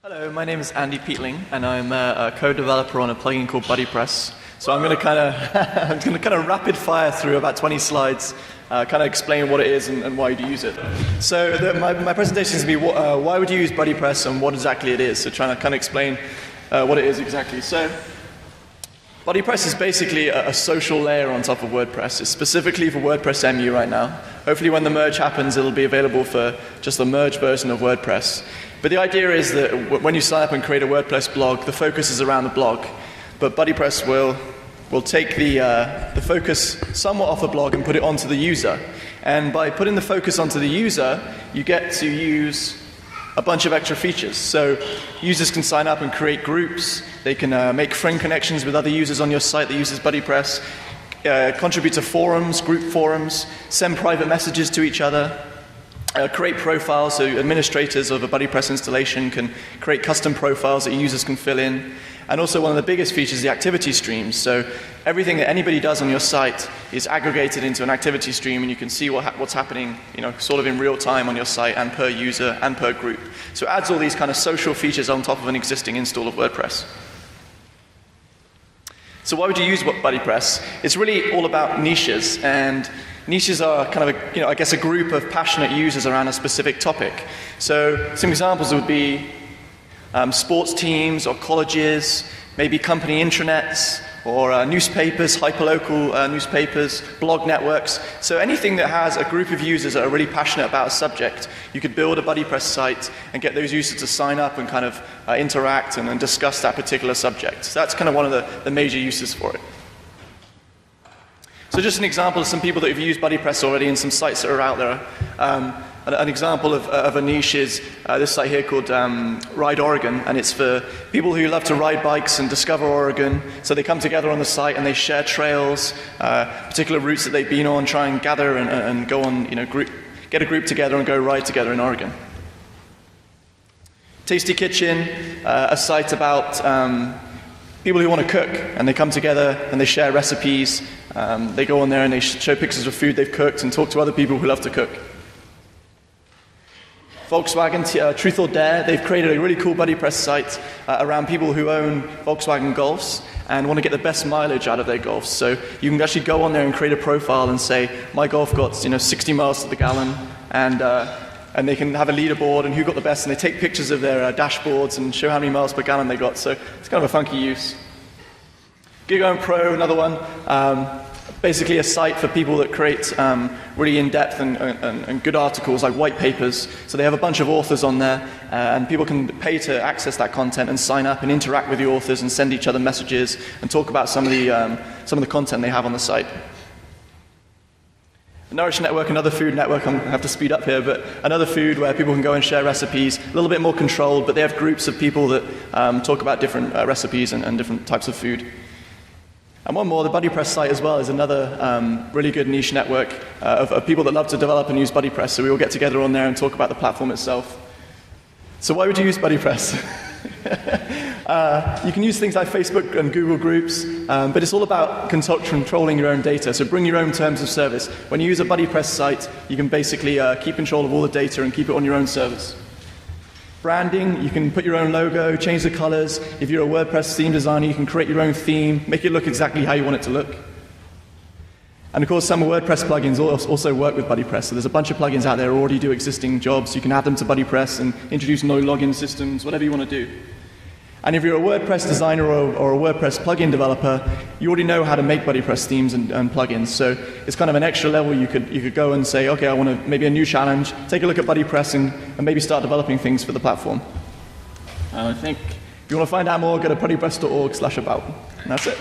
Hello, my name is Andy Peatling, and I'm a co-developer on a plugin called Buddypress. So I'm going to kind of rapid fire through about 20 slides, kind of explain what it is and why you use it. So my presentation is going to be why would you use Buddypress and what exactly it is. So trying to kind of explain what it is exactly. So Buddypress is basically a social layer on top of WordPress. It's specifically for WordPress MU right now. Hopefully when the merge happens, it'll be available for just the merged version of WordPress. But the idea is that when you sign up and create a WordPress blog, the focus is around the blog. But Buddypress will take the focus somewhat off the blog and put it onto the user. And by putting the focus onto the user, you get to use a bunch of extra features. So users can sign up and create groups. They can make friend connections with other users on your site that uses Buddypress, contribute to forums, group forums, send private messages to each other, create profiles, so administrators of a Buddypress installation can create custom profiles that users can fill in. And also one of the biggest features is the activity streams. So everything that anybody does on your site is aggregated into an activity stream, and you can see what's happening, sort of in real time on your site and per user and per group. So it adds all these kind of social features on top of an existing install of WordPress. So why would you use Buddypress? It's really all about niches, and niches are kind of I guess a group of passionate users around a specific topic. So some examples would be sports teams or colleges, maybe company intranets, or newspapers, hyperlocal newspapers, blog networks. So anything that has a group of users that are really passionate about a subject, you could build a Buddypress site and get those users to sign up and kind of interact and discuss that particular subject. So that's kind of one of the major uses for it. So just an example of some people that have used Buddypress already and some sites that are out there. An example of a niche is this site here called Ride Oregon, and it's for people who love to ride bikes and discover Oregon. So they come together on the site and they share trails, particular routes that they've been on, try and gather and go on, get a group together and go ride together in Oregon. Tasty Kitchen, a site about people who want to cook, and they come together and they share recipes. They go on there and they show pictures of food they've cooked and talk to other people who love to cook. Volkswagen, Truth or Dare, they've created a really cool Buddypress site around people who own Volkswagen Golfs and want to get the best mileage out of their Golfs. So you can actually go on there and create a profile and say, my Golf got 60 miles to the gallon, and they can have a leaderboard and who got the best, and they take pictures of their dashboards and show how many miles per gallon they got. So it's kind of a funky use. Gig-Own Pro, another one. Basically a site for people that create really in-depth and good articles like white papers. So they have a bunch of authors on there, and people can pay to access that content and sign up and interact with the authors and send each other messages and talk about some of the content they have on the site. The Nourish Network, another food network. I have to speed up here, but another food where people can go and share recipes, a little bit more controlled, but they have groups of people that talk about different recipes and different types of food. And one more, the Buddypress site as well is another really good niche network of people that love to develop and use Buddypress. So we all get together on there and talk about the platform itself. So why would you use Buddypress? You can use things like Facebook and Google groups, but it's all about controlling your own data. So bring your own terms of service. When you use a Buddypress site, you can basically keep control of all the data and keep it on your own servers. Branding, you can put your own logo, change the colors. If you're a WordPress theme designer, you can create your own theme, make it look exactly how you want it to look. And of course, some WordPress plugins also work with Buddypress. So there's a bunch of plugins out there that already do existing jobs. You can add them to Buddypress and introduce no login systems, whatever you want to do. And if you're a WordPress designer or a WordPress plugin developer, you already know how to make Buddypress themes and plugins. So it's kind of an extra level. You could go and say, okay, I want maybe a new challenge. Take a look at Buddypress and maybe start developing things for the platform. I think if you want to find out more, go to buddypress.org/about. And that's it.